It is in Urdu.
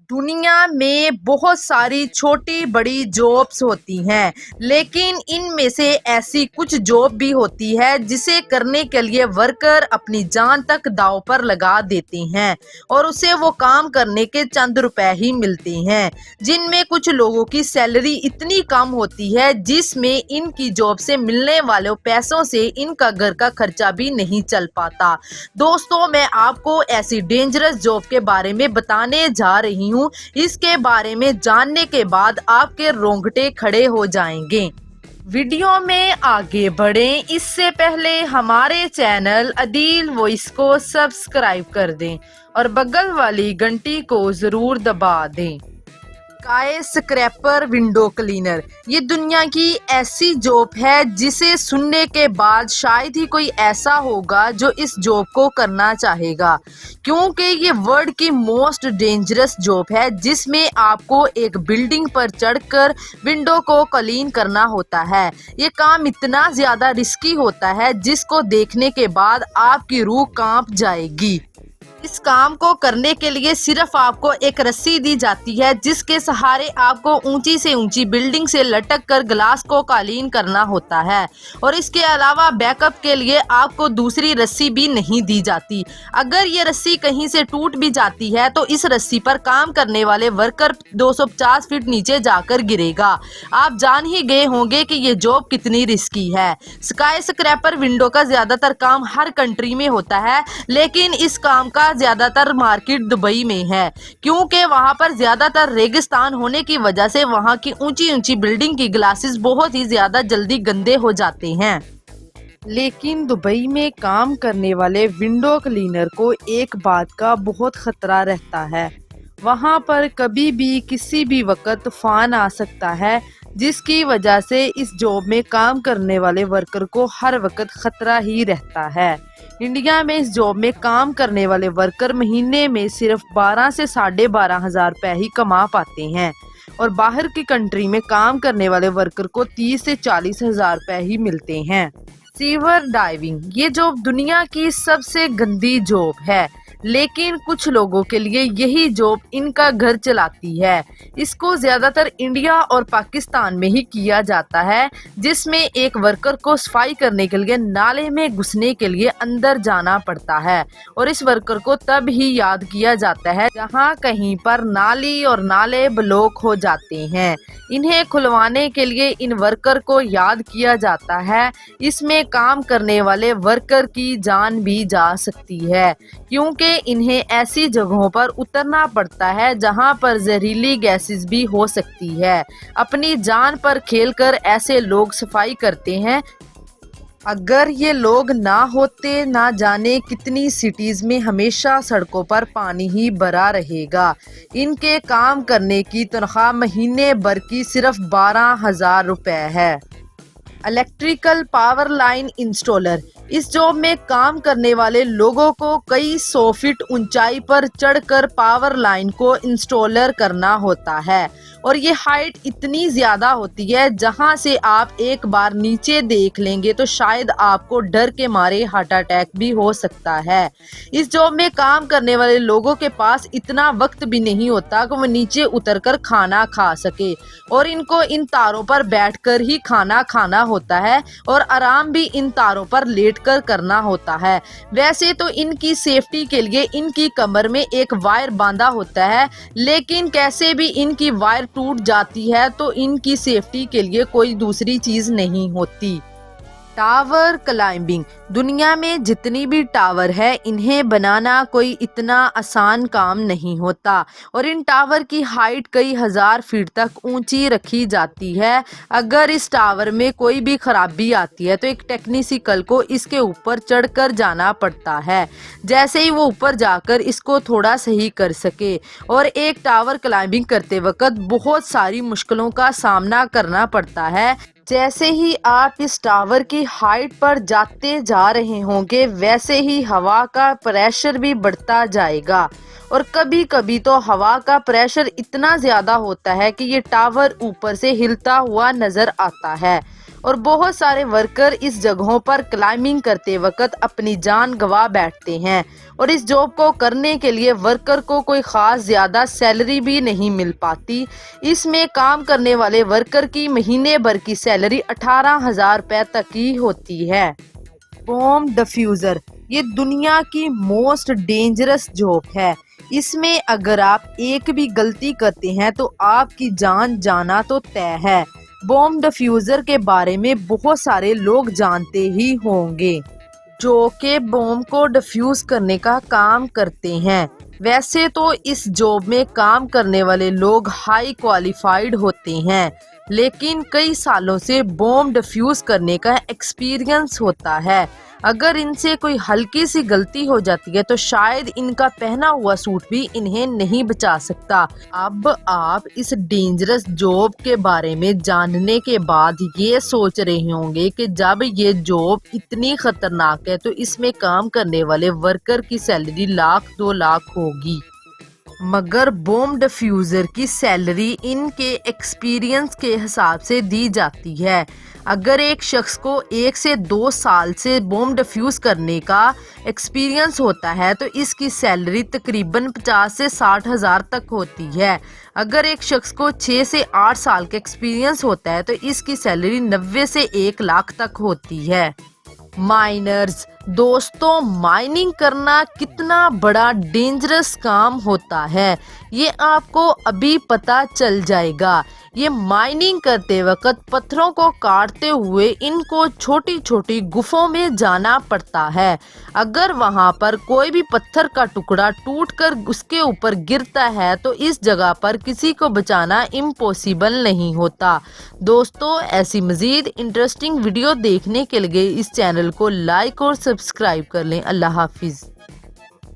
دنیا میں بہت ساری چھوٹی بڑی جابس ہوتی ہیں، لیکن ان میں سے ایسی کچھ جاب بھی ہوتی ہے جسے کرنے کے لیے ورکر اپنی جان تک داؤ پر لگا دیتے ہیں اور اسے وہ کام کرنے کے چند روپے ہی ملتے ہیں، جن میں کچھ لوگوں کی سیلری اتنی کم ہوتی ہے جس میں ان کی جاب سے ملنے والے پیسوں سے ان کا گھر کا خرچہ بھی نہیں چل پاتا۔ دوستوں، میں آپ کو ایسی ڈینجرس جاب کے بارے میں بتانے جا رہی ہوں۔ اس کے بارے میں جاننے کے بعد آپ کے رونگٹے کھڑے ہو جائیں گے۔ ویڈیو میں آگے بڑھیں اس سے پہلے ہمارے چینل عدیل وائس کو سبسکرائب کر دیں اور بغل والی گھنٹی کو ضرور دبا دیں۔ اسکائی اسکریپر ونڈو کلینر، یہ دنیا کی ایسی جاب ہے جسے سننے کے بعد شاید ہی کوئی ایسا ہوگا جو اس جاب کو کرنا چاہے گا، کیونکہ یہ ورلڈ کی موسٹ ڈینجرس جاب ہے جس میں آپ کو ایک بلڈنگ پر چڑھ کر ونڈو کو کلین کرنا ہوتا ہے۔ یہ کام اتنا زیادہ رسکی ہوتا ہے جس کو دیکھنے کے بعد آپ کی روح کانپ جائے گی۔ اس کام کو کرنے کے لیے صرف آپ کو ایک رسی دی جاتی ہے جس کے سہارے آپ کو اونچی سے اونچی بلڈنگ سے لٹک کر گلاس کو کلین کرنا ہوتا ہے، اور اس کے علاوہ بیک اپ کے لیے آپ کو دوسری رسی بھی نہیں دی جاتی۔ اگر یہ رسی کہیں سے ٹوٹ بھی جاتی ہے تو اس رسی پر کام کرنے والے ورکر 250 فٹ نیچے جا کر گرے گا۔ آپ جان ہی گئے ہوں گے کہ یہ جاب کتنی رسکی ہے۔ اسکائی اسکریپر ونڈو کا زیادہ تر کام ہر کنٹری میں ہوتا ہے، لیکن اس کام کا زیادہ تر مارکیٹ دبئی میں ہے، کیونکہ وہاں پر زیادہ تر ریگستان ہونے کی وجہ سے وہاں کی اونچی اونچی بلڈنگ کی گلاسز بہت ہی زیادہ جلدی گندے ہو جاتے ہیں۔ لیکن دبئی میں کام کرنے والے ونڈو کلینر کو ایک بات کا بہت خطرہ رہتا ہے، وہاں پر کبھی بھی کسی بھی وقت طوفان آ سکتا ہے، جس کی وجہ سے اس جاب میں کام کرنے والے ورکر کو ہر وقت خطرہ ہی رہتا ہے۔ انڈیا میں اس جاب میں کام کرنے والے ورکر مہینے میں صرف 12 سے 12,500 روپے ہی کما پاتے ہیں، اور باہر کی کنٹری میں کام کرنے والے ورکر کو 30 سے 40,000 روپے ہی ملتے ہیں۔ سیور ڈائیونگ، یہ جاب دنیا کی سب سے گندی جاب ہے، لیکن کچھ لوگوں کے لیے یہی جاب ان کا گھر چلاتی ہے۔ اس کو زیادہ تر انڈیا اور پاکستان میں ہی کیا جاتا ہے، جس میں ایک ورکر کو صفائی کرنے کے لیے نالے میں گھسنے کے لیے اندر جانا پڑتا ہے، اور اس ورکر کو تب ہی یاد کیا جاتا ہے جہاں کہیں پر نالی اور نالے بلاک ہو جاتے ہیں۔ انہیں کھلوانے کے لیے ان ورکر کو یاد کیا جاتا ہے۔ اس میں کام کرنے والے ورکر کی جان بھی جا سکتی ہے، کیونکہ انہیں ایسی جگہوں پر اترنا پڑتا ہے جہاں پر زہریلی گیسز بھی ہو سکتی ہے۔ اپنی جان پر کھیل کر ایسے لوگ صفائی کرتے ہیں۔ اگر یہ لوگ نہ ہوتے، نہ جانے کتنی سٹیز میں ہمیشہ سڑکوں پر پانی ہی بھرا رہے گا۔ ان کے کام کرنے کی تنخواہ مہینے بھر کی صرف 12,000 روپے ہے۔ الیکٹریکل پاور لائن انسٹالر، اس جاب میں کام کرنے والے لوگوں کو کئی 100 فٹ اونچائی پر چڑھ کر پاور لائن کو انسٹالر کرنا ہوتا ہے، اور یہ ہائٹ اتنی زیادہ ہوتی ہے جہاں سے آپ ایک بار نیچے دیکھ لیں گے تو شاید آپ کو ڈر کے مارے ہارٹ اٹیک بھی ہو سکتا ہے۔ اس جاب میں کام کرنے والے لوگوں کے پاس اتنا وقت بھی نہیں ہوتا کہ وہ نیچے اتر کر کھانا کھا سکے، اور ان کو ان تاروں پر بیٹھ کر ہی کھانا کھانا ہوتا ہے، اور آرام بھی ان تاروں پر لیٹ کر کرنا ہوتا ہے۔ ویسے تو ان کی سیفٹی کے لیے ان کی کمر میں ایک وائر باندھا ہوتا ہے، لیکن کیسے بھی ان کی وائر ٹوٹ جاتی ہے تو ان کی سیفٹی کے لیے کوئی دوسری چیز نہیں ہوتی۔ ٹاور کلائمبنگ، دنیا میں جتنی بھی ٹاور ہے انہیں بنانا کوئی اتنا آسان کام نہیں ہوتا، اور ان ٹاور کی ہائٹ کئی ہزار فٹ تک اونچی رکھی جاتی ہے۔ اگر اس ٹاور میں کوئی بھی خرابی آتی ہے تو ایک ٹیکنیشین کو اس کے اوپر چڑھ کر جانا پڑتا ہے، جیسے ہی وہ اوپر جا کر اس کو تھوڑا صحیح کر سکے۔ اور ایک ٹاور کلائمبنگ کرتے وقت بہت ساری مشکلوں کا سامنا کرنا پڑتا ہے۔ جیسے ہی آپ اس ٹاور کی ہائٹ پر جاتے جا رہے ہوں گے ویسے ہی ہوا کا پریشر بھی بڑھتا جائے گا، اور کبھی کبھی تو ہوا کا پریشر اتنا زیادہ ہوتا ہے کہ یہ ٹاور اوپر سے ہلتا ہوا نظر آتا ہے، اور بہت سارے ورکر اس جگہوں پر کلائمبنگ کرتے وقت اپنی جان گنوا بیٹھتے ہیں، اور اس جاب کو کرنے کے لیے ورکر کو کوئی خاص زیادہ سیلری بھی نہیں مل پاتی۔ اس میں کام کرنے والے ورکر کی مہینے بھر کی سیلری 18,000 روپے تک کی ہوتی ہے۔ بوم ڈیفیوزر یہ دنیا کی موسٹ ڈینجرس جاب ہے۔ اس میں اگر آپ ایک بھی غلطی کرتے ہیں تو آپ کی جان جانا تو طے ہے۔ بوم ڈیفیوزر کے بارے میں بہت سارے لوگ جانتے ہی ہوں گے، جو کہ بوم کو ڈیفیوز کرنے کا کام کرتے ہیں۔ ویسے تو اس جاب میں کام کرنے والے لوگ ہائی کوالیفائڈ ہوتے ہیں، لیکن کئی سالوں سے بوم ڈیفیوز کرنے کا ایکسپیرینس ہوتا ہے۔ اگر ان سے کوئی ہلکی سی غلطی ہو جاتی ہے تو شاید ان کا پہنا ہوا سوٹ بھی انہیں نہیں بچا سکتا۔ اب آپ اس ڈینجرس جاب کے بارے میں جاننے کے بعد یہ سوچ رہے ہوں گے کہ جب یہ جاب اتنی خطرناک ہے تو اس میں کام کرنے والے ورکر کی سیلری 1,00,000 2,00,000 ہوگی، مگر بوم ڈیفیوزر کی سیلری ان کے ایکسپیرینس کے حساب سے دی جاتی ہے۔ اگر ایک شخص کو 1 سے 2 سال سے بوم ڈیفیوز کرنے کا ایکسپیرینس ہوتا ہے تو اس کی سیلری تقریباً 50 سے 60,000 تک ہوتی ہے۔ اگر ایک شخص کو 6 سے 8 سال کا ایکسپیرینس ہوتا ہے تو اس کی سیلری 90 سے 1,00,000 تک ہوتی ہے۔ مائنرز دوستوں، مائننگ کرنا کتنا بڑا ڈینجرس کام ہوتا ہے یہ آپ کو ابھی پتہ چل جائے گا۔ یہ مائننگ کرتے وقت پتھروں کو کاٹتے ہوئے ان کو چھوٹی چھوٹی گفوں میں جانا پڑتا ہے۔ اگر وہاں پر کوئی بھی پتھر کا ٹکڑا ٹوٹ کر اس کے اوپر گرتا ہے تو اس جگہ پر کسی کو بچانا امپوسیبل نہیں ہوتا۔ دوستوں، ایسی مزید انٹرسٹنگ ویڈیو دیکھنے کے لیے اس چینل کو لائک اور سبسکرائب کر لیں۔ اللہ حافظ۔